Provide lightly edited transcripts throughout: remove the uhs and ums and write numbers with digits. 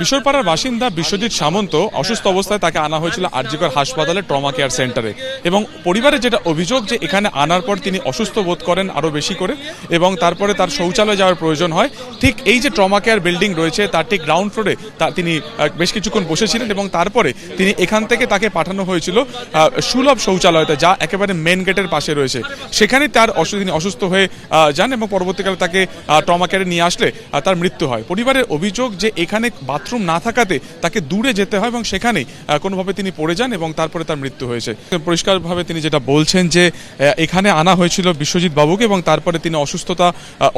বিশরপাড়ার বাসিন্দা বিশ্বজিৎ সামন্ত অসুস্থ অবস্থায় তাকে আনা হয়েছিল আরজিকর হাসপাতালে ট্রমা কেয়ার সেন্টারে এবং পরিবারের যেটা অভিযোগ যে এখানে আনার পর তিনি অসুস্থ বোধ করেন আরও বেশি করে এবং তারপরে তার শৌচালয়ে যাওয়ার প্রয়োজন হয়। ঠিক এই যে ট্রমা কেয়ার বিল্ডিং রয়েছে তার ঠিক গ্রাউন্ড ফ্লোরে তিনি বেশ কিছুক্ষণ বসেছিলেন এবং তারপরে তিনি এখান থেকে তাকে পাঠানো হয়েছিল সুলভ শৌচালয়তে, যা একেবারে মেন গেটের পাশে রয়েছে। সেখানে তিনি অসুস্থ হয়ে যান এবং পরবর্তীকালে তাকে ট্রমা কেয়ারে নিয়ে আসলে তার মৃত্যু হয়। পরিবারের অভিযোগ যে এখানে বাথরুম না থাকাতে তাকে দূরে যেতে হয় এবং সেখানেই কোনোভাবে তিনি পড়ে যান এবং তারপরে তার মৃত্যু হয়েছে। পরিষ্কারভাবে তিনি যেটা বলছেন যে এখানে আনা হয়েছিল বিশ্বজিৎ বাবুকে এবং তারপরে তিনি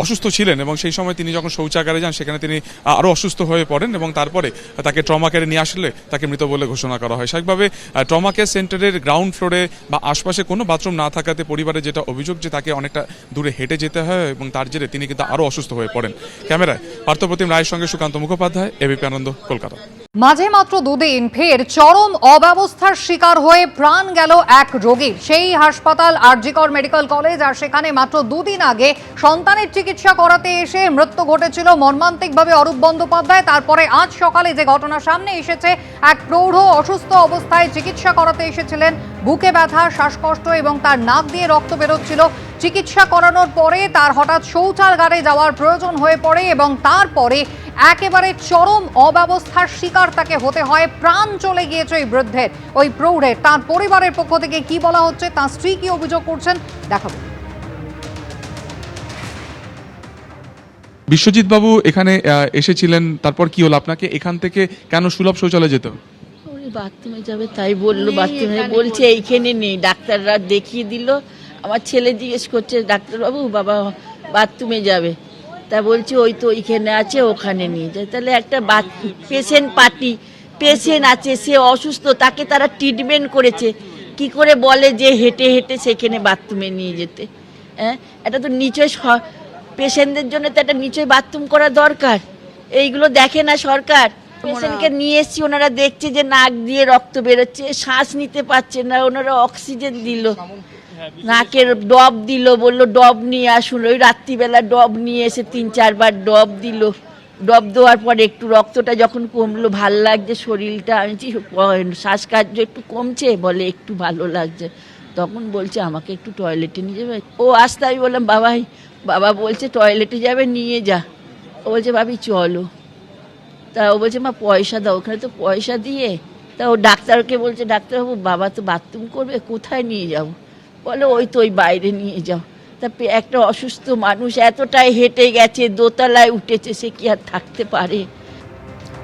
অসুস্থ ছিলেন এবং সেই সময় তিনি যখন শৌচাগারে যান সেখানে তিনি আরও অসুস্থ হয়ে পড়েন এবং তারপরে তাকে ট্রমা কেয়ারে নিয়ে আসলে তাকে মৃত বলে ঘোষণা করা হয়। স্বাভাবিকভাবে ট্রমা কেয়ার সেন্টারের গ্রাউন্ড ফ্লোরে বা আশপাশে কোনো বাথরুম না থাকাতে পরিবারের যেটা অভিযোগ যে তাকে অনেকটা দূরে হেঁটে যেতে হয় এবং তার জেরে তিনি কিন্তু আরও অসুস্থ হয়ে পড়েন। ক্যামেরায় পার্থপ্রতিম রায়ের সঙ্গে সুকান্ত মুখোপাধ্যায়, এবিপি আনন্দ, কলকাতা। মাঝে মাত্র দুদিন ফের চরম অব্যবস্থার শিকার হয়ে প্রাণ গেল এক রোগীর। সেই হাসপাতাল আরজিকর মেডিকেল কলেজ, আর সেখানে মাত্র দুদিন আগে সন্তানের চিকিৎসা করাতে এসে মৃত্যু ঘটেছিল মর্মান্তিকভাবে অরূপ বন্দ্যোপাধ্যায়। তারপরে আজ সকালে যে ঘটনা সামনে এসেছে, এক প্রৌঢ় অসুস্থ অবস্থায় চিকিৎসা করাতে এসেছিলেন, বুকে ব্যথা, শ্বাসকষ্ট এবং তার নাক দিয়ে রক্ত বেরোচ্ছিল। চিকিৎসা করানোর পরে তার হঠাৎ শৌচাগারে যাওয়ার প্রয়োজন হয়ে পড়ে এবং তারপরে একেবারে চরম অব্যবস্থার শিকার তাকে হতে হয়। প্রাণ চলে গিয়েছে ওই বৃদ্ধের, ওই প্রৌঢ়ের। তার পরিবারের পক্ষ থেকে কি বলা হচ্ছে, তার স্ত্রী কি অভিযোগ করছেন, দেখাবো। বিশ্বজিৎ বাবু এখানে এসেছিলেন, তারপর কি হলো? আপনাকে এখান থেকে কেন সুলভ শৌচালয়ে যেতে হবে? বাথরুমে যাবে তাই বললো, বাথরুমে বলছে এইখানে নেই, ডাক্তাররা দেখিয়ে দিল। আমার ছেলে জিজ্ঞেস করছে ডাক্তারবাবু বাবা বাথরুমে যাবে, তা বলছি ওই তো ওইখানে আছে, ওখানে নিয়ে যায়। তাহলে একটা পেশেন্ট আছে, সে অসুস্থ, তাকে তারা ট্রিটমেন্ট করেছে, কি করে বলে যে হেঁটে হেঁটে সেখানে বাথরুমে নিয়ে যেতে? হ্যাঁ, এটা তো নিশ্চয়ই পেশেন্টদের জন্য তো একটা নিশ্চয়ই বাথরুম করা দরকার। এইগুলো দেখে না সরকার। পেশেন্টকে নিয়ে এসছি, ওনারা দেখছে যে নাক দিয়ে রক্ত বেরোচ্ছে, শ্বাস নিতে পারছে না, ওনারা অক্সিজেন দিল, নাকের ডব দিল, বললো ডব নিয়ে আসুন। ওই রাত্রিবেলা ডব নিয়ে এসে 3-4 বার ডব দিল। ডব দেওয়ার পর একটু রক্তটা যখন কমলো, ভাল লাগছে শরীরটা, আমি শ্বাসকার্য একটু কমছে, বলে একটু ভালো লাগছে। তখন বলছে আমাকে একটু টয়লেটে নিয়ে যাবে। ও আসতে, আমি বললাম বাবা বলছে টয়লেটে যাবে, নিয়ে যা। ও বলছে ভাবি চলো। তা ও বলছে মা পয়সা দাও, ওখানে তো পয়সা দিয়ে। তা ও ডাক্তারকে বলছে ডাক্তারবাবু বাবা তো বাথরুম করবে, কোথায় নিয়ে যাব? বলে ওই তো ওই বাইরে নিয়ে যাও। তা একটা অসুস্থ মানুষ এতটাই হেঁটে গেছে, দোতলায় উঠেছে, সে কি আর থাকতে পারে?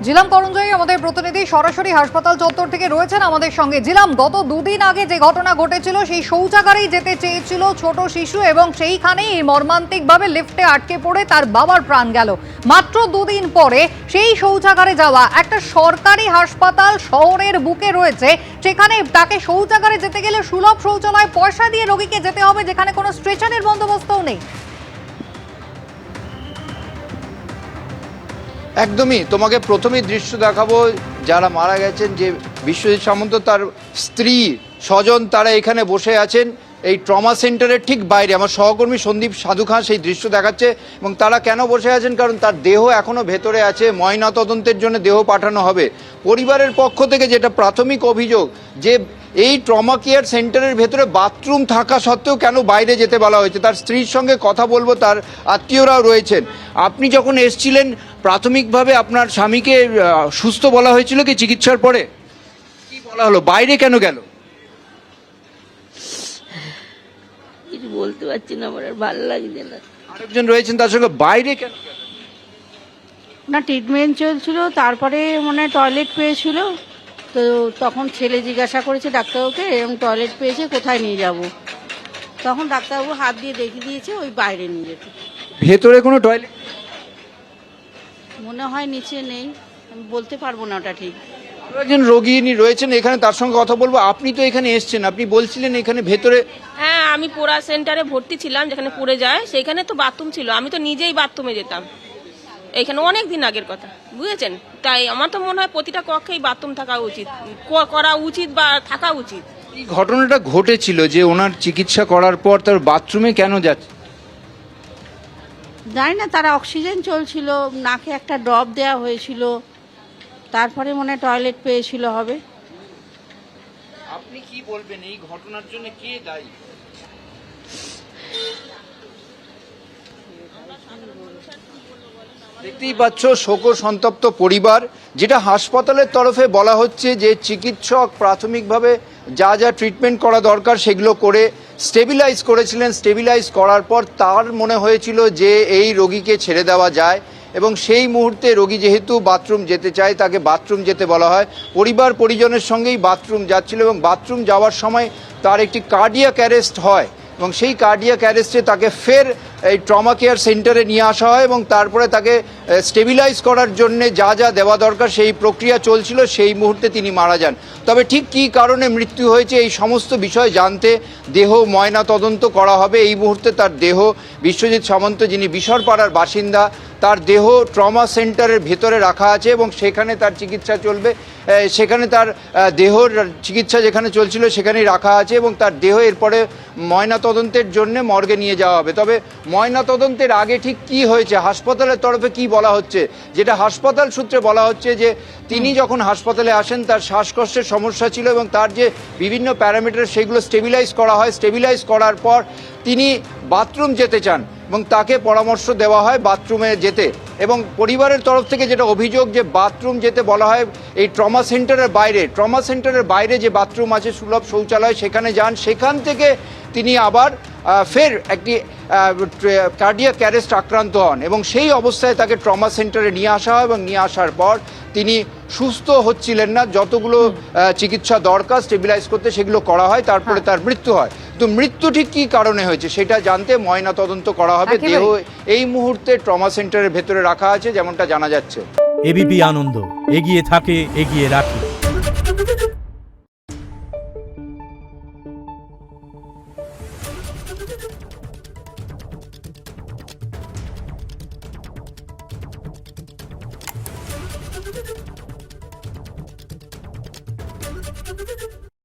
জিলাম করঞ্জয় আমাদের প্রতিনিধি সরাসরি হাসপাতাল চত্বর থেকে রয়েছেন আমাদের সঙ্গে। জিলাম, গত দুদিন আগে যে ঘটনা ঘটেছিল, সেই শৌচাগারেই যেতে চেয়েছিল ছোট শিশু এবং সেইখানেই মর্মান্তিকভাবে লিফটে আটকে পড়ে তার বাবার প্রাণ গেল। মাত্র দুদিন পরে সেই শৌচাগারে যাওয়া, একটা সরকারি হাসপাতাল শহরের বুকে রয়েছে, সেখানে তাকে শৌচাগারে যেতে গেলে সুলভ শৌচালয় পয়সা দিয়ে রোগীকে যেতে হবে, যেখানে কোনো স্ট্রেচারের বন্দোবস্তও নেই। একদমই, তোমাকে প্রথমেই দৃশ্য দেখাবো যারা মারা গেছেন, যে বিশ্বজিৎ সামন্ত তার স্ত্রী স্বজন তারা এখানে বসে আছেন এই ট্রমা সেন্টারের ঠিক বাইরে। আমার সহকর্মী সন্দীপ সাধু খান সেই দৃশ্য দেখাচ্ছে। এবং তারা কেন বসে আছেন, কারণ তার দেহ এখনও ভেতরে আছে, ময়নাতদন্তের জন্য দেহ পাঠানো হবে। পরিবারের পক্ষ থেকে যেটা প্রাথমিক অভিযোগ, যে এই ট্রমা কেয়ার সেন্টারের ভেতরে বাথরুম থাকা সত্ত্বেও কেন বাইরে যেতে বলা হয়েছে। তার স্ত্রীর সঙ্গে কথা বলবো, তার আত্মীয়রাও রয়েছেন। আপনি যখন এসছিলেন প্রাথমিকভাবে আপনার স্বামীকে সুস্থ বলা হয়েছিল কি চিকিৎসার পরে? কি বলা হলো, বাইরে কেন গেল? কিছু বলতে পারছি না, আমার আর ভালো লাগছে না। আরেকজন রয়েছেন, তার সঙ্গে বাইরে কেন গেল? না, ট্রিটমেন্ট চলছিল, তারপরে মানে টয়লেট পেয়েছিল, তো তখন ছেলে জিজ্ঞাসা করেছে ডাক্তারবাবুকে এবং টয়লেট পেয়েছে, কোথায় নিয়ে যাব? তখন ডাক্তারবাবু হাত দিয়ে দেখিয়ে দিয়েছে ওই বাইরে নিয়ে যেতে। ভেতরে কোনো টয়লেট মনে হয় নিচে নেই, আমি বলতে পারবো না ওটা ঠিক। আরো একজন রোগিনী রয়েছেন এখানে, তার সঙ্গে কথা বলবো। আপনি তো এখানে এসছেন, আপনি বলছিলেন এখানে ভেতরে। হ্যাঁ, আমি পোড়া সেন্টারে ভর্তি ছিলাম, যেখানে পড়ে যায়, সেখানে তো বাথরুম ছিল, আমি তো নিজেই বাথরুমে যেতাম। এইখানে অনেক দিন আগের কথা, বুঝেছেন? তাই আমার তো মনে হয় প্রতিটা কক্ষেই বাথরুম থাকা উচিত, করা উচিত বা থাকা উচিত। এই ঘটনাটা ঘটেছিল যে ওনার চিকিৎসা করার পর তার বাথরুমে কেন যাচ্ছে? জানি না, তারা অক্সিজেন চলছিল, নাকে একটা ড্রপ দেওয়া হয়েছিল, তারপরে মনে হয় টয়লেট পেয়েছিল হবে। আপনি কি বলবেন এই ঘটনার জন্য কে দায়ী? দেখতেই পাচ্ছ শোক সন্তপ্ত পরিবার, যেটা হাসপাতালের তরফে বলা হচ্ছে যে চিকিৎসক প্রাথমিকভাবে যা যা ট্রিটমেন্ট করা দরকার সেগুলো করে স্টেবিলাইজ করেছিলেন। স্টেবিলাইজ করার পর তার মনে হয়েছিল যে এই রোগীকে ছেড়ে দেওয়া যায় এবং সেই মুহূর্তে রোগী যেহেতু বাথরুম যেতে চায় তাকে বাথরুম যেতে বলা হয়। পরিবার পরিজনের সঙ্গেই বাথরুম যাচ্ছিল এবং বাথরুম যাওয়ার সময় তার একটি কার্ডিয়াক অ্যারেস্ট হয় এবং সেই কার্ডিয়াক অ্যারেস্টে তাকে ফের এই ট্রমা কেয়ার সেন্টারে নিয়ে আসা হয় এবং তারপরে তাকে স্টেবিলাইজ করার জন্য যা যা দেওয়া দরকার সেই প্রক্রিয়া চলছিল। সেই মুহূর্তে তিনি মারা যান। তবে ঠিক কী কারণে মৃত্যু হয়েছে এই সমস্ত বিষয় জানতে দেহ ময়না তদন্ত করা হবে। এই মুহূর্তে তার দেহ বিশ্বজিৎ সামন্ত, যিনি বিশরপাড়ার বাসিন্দা, তার দেহ ট্রমা সেন্টারের ভেতরে রাখা আছে এবং সেখানে তার চিকিৎসা চলবে। সেখানে তার দেহর চিকিৎসা যেখানে চলছিল সেখানেই রাখা আছে এবং তার দেহ এরপরে ময়না তদন্তের জন্য মর্গে নিয়ে যাওয়া হবে। তবে ময়না তদন্তের আগে ঠিক কি হয়েছে, হাসপাতালের তরফে কি বলা হচ্ছে, যেটা হাসপাতাল সূত্রে বলা হচ্ছে যে তিনি যখন হাসপাতালে আসেন তার শ্বাসকষ্টের সমস্যা ছিল এবং তার যে বিভিন্ন প্যারামিটার সেগুলো স্টেবিলাইজ করা হয়। স্টেবিলাইজ করার পর তিনি বাথরুম যেতে চান এবং তাকে পরামর্শ দেওয়া হয় বাথরুমে যেতে এবং পরিবারের তরফ থেকে যেটা অভিযোগ যে বাথরুম যেতে বলা হয় এই ট্রমা সেন্টারের বাইরে যে বাথরুম আছে সুলভ শৌচালয় সেখানে যান। সেখান থেকে তিনি আবার ফের একটি কার্ডিয়াক অ্যারেস্ট আক্রান্ত হন এবং সেই অবস্থায় তাকে ট্রমা সেন্টারে নিয়ে আসা হয় এবং নিয়ে আসার পর তিনি সুস্থ হচ্ছিলেন না। যতগুলো চিকিৎসা দরকার স্টেবিলাইজ করতে সেগুলো করা হয়, তারপরে তার মৃত্যু হয়। তো মৃত্যু ঠিক কী কারণে হয়েছে সেটা জানতে ময়না তদন্ত করা হবে। দেহ এই মুহূর্তে ট্রমা সেন্টারের ভেতরে রাখা আছে যেমনটা জানা যাচ্ছে। এবিপি আনন্দ এগিয়ে থাকে, এগিয়ে রাখে।